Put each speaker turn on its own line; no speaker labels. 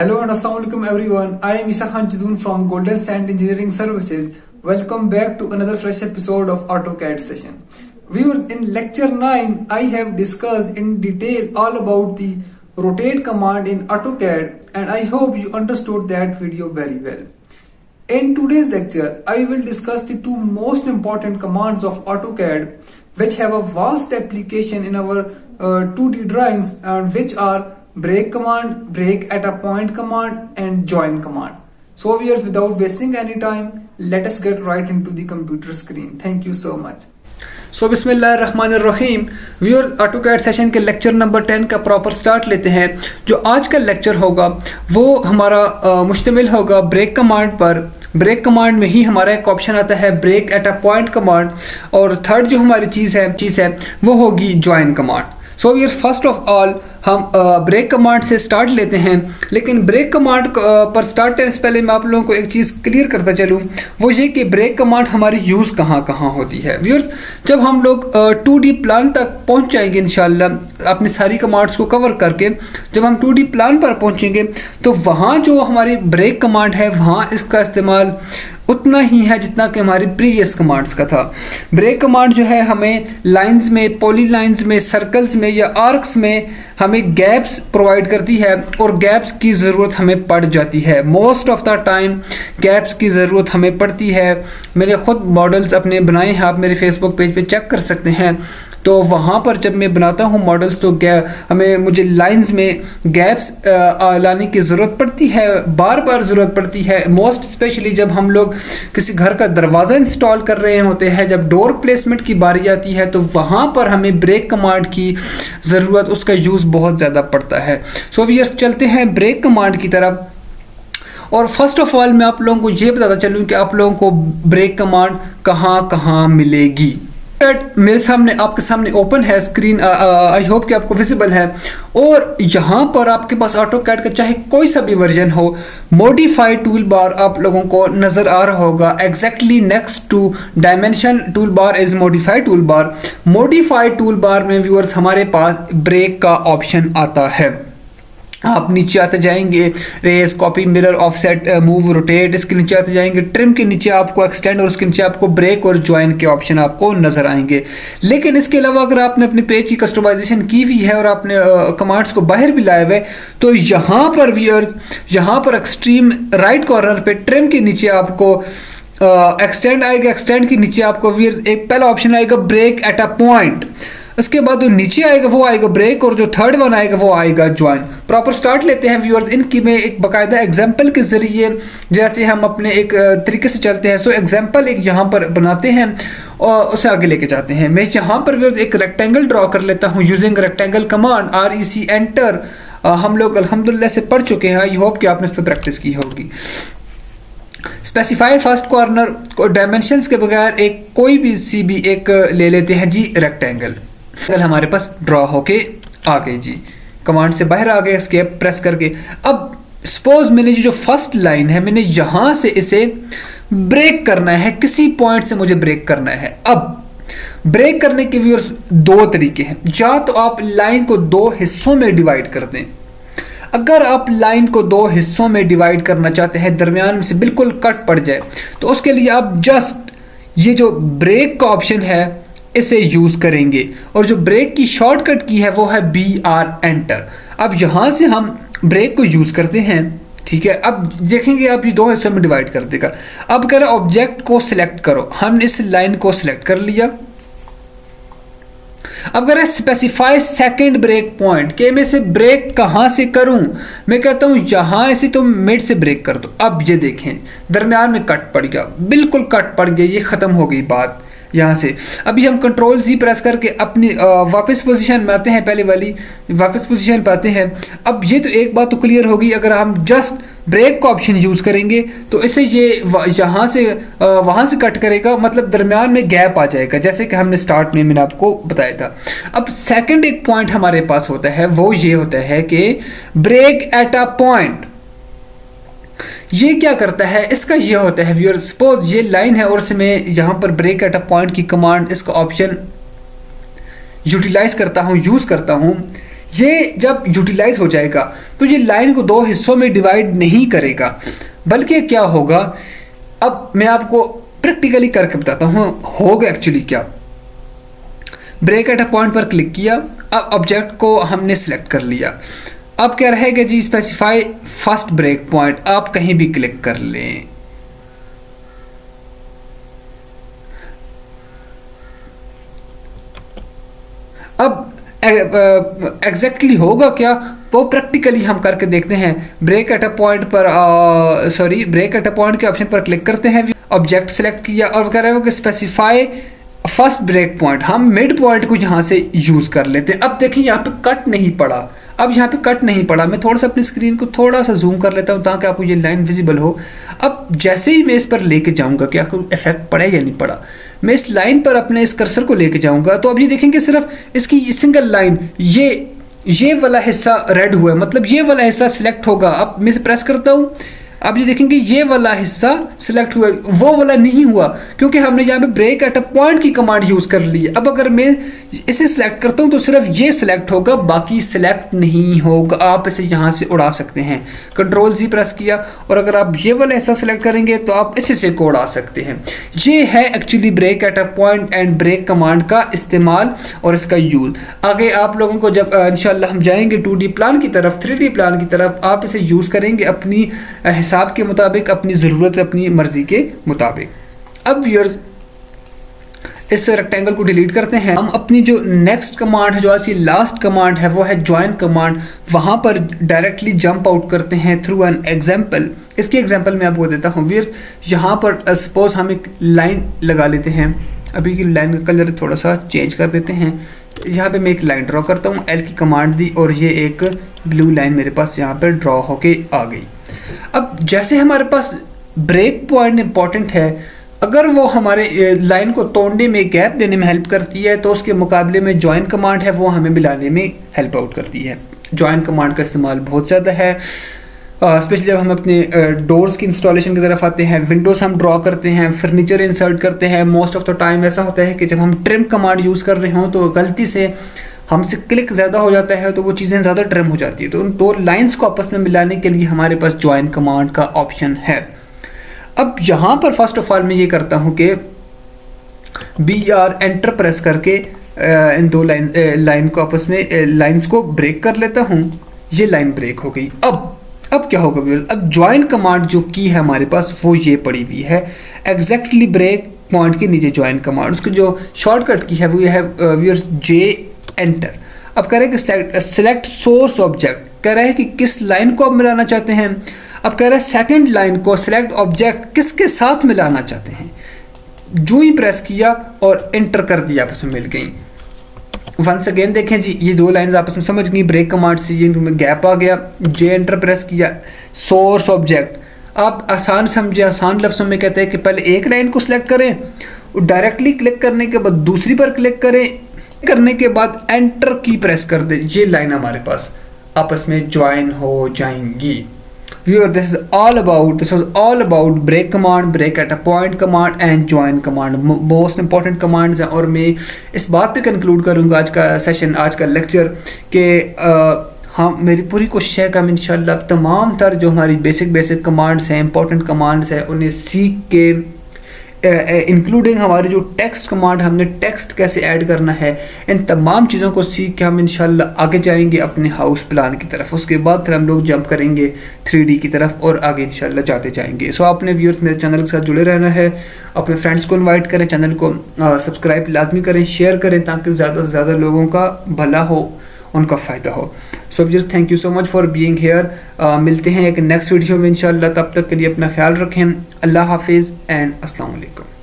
Hello and Assalamu alaikum everyone. I am Isa Khan Jidoon from Golden Sand Engineering Services. Welcome back to another fresh episode of AutoCAD session. Viewers, in lecture 9, I have discussed in detail all about the rotate command in AutoCAD and I hope you understood that video very well. In today's lecture, I will discuss the two most important commands of AutoCAD which have a vast application in our 2D drawings and which are break command, break at a point command and join command. So viewers, without wasting any time, let us get right into the computer screen. Thank you so much. सो बिस्मिल्लाहिर्रहमानिर्रहीम viewers, AutoCAD session के lecture number 10 का proper start लेते हैं। जो आज का lecture होगा वो हमारा मुश्तमिल होगा ब्रेक कमांड पर। ब्रेक कमांड में ही हमारा एक ऑप्शन आता है break at a point command, और थर्ड जो हमारी चीज़ है वो होगी join command. So viewers, first of all हम ब्रेक कमांड से स्टार्ट लेते हैं, लेकिन ब्रेक कमांड पर स्टार्ट करने से पहले मैं आप लोगों को एक चीज़ क्लियर करता चलूँ, वो ये कि ब्रेक कमांड हमारी यूज़ कहाँ कहाँ होती है। व्यूअर्स, जब हम लोग 2D प्लान तक पहुँच जाएंगे इंशाल्लाह अपनी सारी कमांड्स को कवर करके, जब हम 2D प्लान पर पहुँचेंगे तो वहाँ जो हमारी ब्रेक कमांड है वहाँ इसका इस्तेमाल उतना ही है जितना कि हमारी प्रीवियस कमांड्स का था। ब्रेक कमांड जो है हमें लाइंस में, पॉली लाइंस में, सर्कल्स में या आर्क्स में हमें गैप्स प्रोवाइड करती है और गैप्स की ज़रूरत हमें पड़ जाती है। Most of the time gaps की ज़रूरत हमें पड़ती है। मैंने ख़ुद मॉडल्स अपने बनाए हैं, आप मेरे फेसबुक पेज पे चेक कर सकते हैं। तो वहाँ पर जब मैं बनाता हूँ मॉडल्स तो मुझे लाइंस में गैप्स लाने की ज़रूरत पड़ती है, बार बार ज़रूरत पड़ती है। मोस्ट स्पेशली जब हम लोग किसी घर का दरवाज़ा इंस्टॉल कर रहे होते हैं, जब डोर प्लेसमेंट की बारी आती है तो वहाँ पर हमें ब्रेक कमांड की ज़रूरत, उसका यूज़ बहुत ज़्यादा पड़ता है। सो व्यूअर्स, चलते हैं ब्रेक कमांड की तरफ। और फर्स्ट ऑफ ऑल मैं आप लोगों को ये बताता चलूँ कि आप लोगों को ब्रेक कमांड कहाँ कहाँ मिलेगी। मेरे सामने, आपके सामने ओपन है स्क्रीन, आई होप कि आपको विजिबल है। और यहाँ पर आपके पास ऑटोकैड का चाहे कोई सा भी वर्जन हो, मॉडिफाई टूल बार आप लोगों को नज़र आ रहा होगा। Exactly next to dimension toolbar is modify toolbar. Modify toolbar में व्यूअर्स हमारे पास ब्रेक का ऑप्शन आता है। आप नीचे आते जाएंगे, erase, copy, mirror, offset, move, rotate, इसके नीचे आते जाएंगे, ट्रिम के नीचे आपको एक्सटेंड और उसके नीचे आपको ब्रेक और ज्वाइन के ऑप्शन आपको नजर आएंगे। लेकिन इसके अलावा अगर आपने अपने पेज की कस्टमाइजेशन की हुई है और आपने कमांड्स को बाहर भी लाए हुए, तो यहाँ पर व्यूअर्स, यहाँ पर एक्सट्रीम राइट कॉर्नर पे ट्रिम के नीचे आपको एक्सटेंड आएगा। एक्सटेंड के नीचे आपको व्यूअर्स एक पहला ऑप्शन आएगा ब्रेक एट अ पॉइंट, उसके बाद जो नीचे आएगा वो आएगा ब्रेक, और जो थर्ड वन आएगा वो आएगा ज्वाइन। प्रॉपर स्टार्ट लेते हैं व्यूअर्स। इनकी मैं एक बाकायदा एग्जांपल के ज़रिए, जैसे हम अपने एक तरीके से चलते हैं, सो एग्जांपल एक यहाँ पर बनाते हैं और उसे आगे लेके जाते हैं। मैं यहाँ पर व्यूअर्स एक रेक्टेंगल ड्रॉ कर लेता हूँ using rectangle command, REC enter. हम लोग अल्हम्दुलिल्लाह से पढ़ चुके हैं, आई होप कि आपने इस पर प्रैक्टिस की होगी। स्पेसिफाई फर्स्ट कॉर्नर को डायमेंशंस के बगैर एक कोई भी सी भी एक ले लेते हैं जी, रेक्टेंगल हमारे पास ड्रॉ होके आ गई जी। कमांड से बाहर आ गए एस्केप प्रेस करके। अब सपोज मैंने जो फर्स्ट लाइन है, मैंने यहाँ से इसे ब्रेक करना है, किसी पॉइंट से मुझे ब्रेक करना है। अब ब्रेक करने के व्यूअर्स दो तरीके हैं। या तो आप लाइन को दो हिस्सों में डिवाइड कर दें। अगर आप लाइन को दो हिस्सों में डिवाइड करना चाहते हैं, दरमियान में से बिल्कुल कट पड़ जाए, तो उसके लिए आप जस्ट ये जो ब्रेक का ऑप्शन है इसे यूज़ करेंगे, और जो ब्रेक की शॉर्टकट की है वो है BR एंटर। अब यहाँ से हम ब्रेक को यूज़ करते हैं, ठीक है। अब देखेंगे आप ये दो हिस्सों में डिवाइड कर देगा। अब कह रहा ऑब्जेक्ट को सिलेक्ट करो, हमने इस लाइन को सिलेक्ट कर लिया। अब कह रहा है स्पेसिफाई सेकंड ब्रेक पॉइंट, कि मैं इसे ब्रेक कहाँ से करूं। मैं कहता हूं यहाँ ऐसे तो मिड से ब्रेक कर दो। अब ये देखें दरमियान में कट पड़ गया, बिल्कुल कट पड़ गया, ये ख़त्म हो गई बात यहाँ से। अभी हम Ctrl+Z प्रेस करके अपनी वापस पोजीशन में आते हैं, पहले वाली वापस पोजीशन पे आते हैं। अब ये तो एक बात तो क्लियर होगी, अगर हम जस्ट ब्रेक का ऑप्शन यूज़ करेंगे तो इसे ये यहाँ से वहाँ से कट करेगा, मतलब दरमियान में गैप आ जाएगा, जैसे कि हमने स्टार्ट में मैंने आपको बताया था। अब सेकंड एक पॉइंट हमारे पास होता है, वो ये होता है कि ब्रेक एट अ पॉइंट। ये क्या करता है, इसका ये होता है व्यूअर, सपोज ये लाइन है और इसमें यहाँ पर ब्रेक एट अ पॉइंट की कमांड, इसका ऑप्शन यूटिलाइज करता हूँ, यूज़ करता हूँ। ये जब यूटिलाइज हो जाएगा तो ये लाइन को दो हिस्सों में डिवाइड नहीं करेगा, बल्कि क्या होगा, अब मैं आपको प्रैक्टिकली करके बताता हूँ होगा एक्चुअली क्या। ब्रेक एट अ पॉइंट पर क्लिक किया, अब ऑब्जेक्ट को हमने सिलेक्ट कर लिया। अब क्या रहेगा जी, स्पेसिफाई फर्स्ट ब्रेक पॉइंट, आप कहीं भी क्लिक कर लें। अब एग्जैक्टली होगा क्या वो प्रैक्टिकली हम करके देखते हैं। ब्रेक एट अ पॉइंट पर ब्रेक एट अ पॉइंट के ऑप्शन पर क्लिक करते हैं, ऑब्जेक्ट सेलेक्ट किया और कह रहे हो कि स्पेसिफाई फर्स्ट ब्रेक पॉइंट, हम मिड पॉइंट को यहाँ से यूज कर लेते हैं। अब देखिए यहाँ पे कट नहीं पड़ा, अब यहाँ पे कट नहीं पड़ा। मैं थोड़ा सा अपनी स्क्रीन को थोड़ा सा जूम कर लेता हूँ ताकि आपको ये लाइन विजिबल हो। अब जैसे ही मैं इस पर लेके जाऊँगा कि आपको इफेक्ट पड़ा या नहीं पड़ा, मैं इस लाइन पर अपने इस कर्सर को लेके जाऊँगा तो अब ये देखेंगे सिर्फ इसकी सिंगल लाइन, ये वाला हिस्सा रेड हुआ है, मतलब ये वाला हिस्सा सिलेक्ट होगा। अब मैं इसे प्रेस करता हूँ, अब ये देखेंगे ये वाला हिस्सा सिलेक्ट हुआ, वो वाला नहीं हुआ क्योंकि हमने यहाँ पे ब्रेक एट अ पॉइंट की कमांड यूज कर ली है। अब अगर मैं इसे सिलेक्ट करता हूँ तो सिर्फ ये सिलेक्ट होगा, बाकी सिलेक्ट नहीं होगा। आप इसे यहाँ से उड़ा सकते हैं, कंट्रोल जी प्रेस किया, और अगर आप ये वाला हिस्सा सिलेक्ट करेंगे तो आप इसे से को उड़ा सकते हैं। ये है actually break at a point and break command का इस्तेमाल और इसका यूज। आगे आप लोगों को जब इंशाल्लाह हम जाएंगे 2D प्लान की तरफ, 3D प्लान की तरफ, आप इसे यूज करेंगे अपनी हिसाब के मुताबिक, अपनी ज़रूरत, अपनी मर्जी के मुताबिक। अब व्यूअर्स इस रेक्टेंगल को डिलीट करते हैं। हम अपनी जो नेक्स्ट कमांड है, जो आज की लास्ट कमांड है, वो है ज्वाइन कमांड। वहां पर डायरेक्टली जंप आउट करते हैं थ्रू एन एग्जाम्पल। इसकी एग्जाम्पल मैं आपको देता हूँ व्यूअर्स। यहाँ पर सपोज हम एक लाइन लगा लेते हैं, अभी की लाइन का कलर थोड़ा सा चेंज कर देते हैं। यहाँ पे मैं एक लाइन ड्रॉ करता हूँ, एल की कमांड दी और ये एक ब्लू लाइन मेरे पास यहाँ पर ड्रॉ होके आ गई। अब जैसे हमारे पास ब्रेक पॉइंट इंपॉर्टेंट है, अगर वो हमारे लाइन को तोड़ने में, गैप देने में हेल्प करती है, तो उसके मुकाबले में ज्वाइन कमांड है वो हमें मिलाने में हेल्प आउट करती है। ज्वाइन कमांड का इस्तेमाल बहुत ज़्यादा है, स्पेशली जब हम अपने डोर्स की इंस्टॉलेशन की तरफ आते हैं, विंडोज़ हम ड्रॉ करते हैं, फर्नीचर इंसर्ट करते हैं। मोस्ट ऑफ द टाइम ऐसा होता है कि जब हम ट्रिम कमांड यूज़ कर रहे हों तो गलती से हमसे क्लिक ज़्यादा हो जाता है तो वो चीज़ें ज़्यादा ट्रिम हो जाती है। तो उन दो लाइंस को आपस में मिलाने के लिए हमारे पास ज्वाइन कमांड का ऑप्शन है। अब यहाँ पर फर्स्ट ऑफ ऑल मैं ये करता हूँ कि BR एंटर प्रेस करके इन दो लाइन को आपस में लाइंस को ब्रेक कर लेता हूँ। ये लाइन ब्रेक हो गई। अब क्या होगा व्यूअर्स, अब ज्वाइन कमांड जो की है हमारे पास वो ये पड़ी हुई है एग्जैक्टली ब्रेक पॉइंट के नीचे ज्वाइन कमांड। उसकी जो शॉर्टकट की है वो ये है व्यूअर्स J एंटर। अब कह रहे हैं कि सिलेक्ट सोर्स ऑब्जेक्ट, कह रहा है कि किस लाइन को आप मिलाना चाहते हैं। अब कह रहा है सेकंड लाइन को सिलेक्ट ऑब्जेक्ट किसके साथ मिलाना चाहते हैं। जो ही प्रेस किया और एंटर कर दिया, आपस में मिल गई। वंस अगेन देखें जी, ये दो लाइंस आपस में समझ गई ब्रेक कमांड से, ये इनमें गैप आ गया। J एंटर प्रेस किया, सोर्स ऑब्जेक्ट। आप आसान समझे, आसान लफ्ज़ों में कहते हैं कि पहले एक लाइन को सिलेक्ट करें, डायरेक्टली क्लिक करने के बाद दूसरी पर क्लिक करें, करने के बाद एंटर की प्रेस कर दे, ये लाइन हमारे पास आपस में ज्वाइन हो जाएंगी। Viewer, this was all about break command, break at a point command and join command. Most important commands हैं। और मैं इस बात पे कंक्लूड करूँगा आज का सेशन, आज का लेक्चर कि हाँ, मेरी पूरी कोशिश है कि हम इंशाल्लाह तमाम तर जो हमारी बेसिक कमांड्स हैं, इंपॉर्टेंट कमांड्स हैं, उन्हें सीख के इंक्लूडिंग हमारी जो टेक्स्ट कमांड, हमने टेक्स्ट कैसे ऐड करना है, इन तमाम चीज़ों को सीख के हम इंशाल्लाह आगे जाएंगे अपने हाउस प्लान की तरफ। उसके बाद फिर हम लोग जंप करेंगे 3D की तरफ और आगे इंशाल्लाह जाते जाएंगे। सो आपने व्यूअर्स मेरे चैनल के साथ जुड़े रहना है, अपने फ्रेंड्स को इनवाइट करें, चैनल को सब्सक्राइब लाजमी करें, शेयर करें ताकि ज़्यादा से ज़्यादा लोगों का भला हो, उनका फ़ायदा हो। So viewers, thank you so much for being here. मिलते हैं एक नेक्स्ट वीडियो में इंशाल्लाह। तब तक के लिए अपना ख्याल रखें। अल्लाह हाफिज़ एंड अस्सलाम वालेकुम।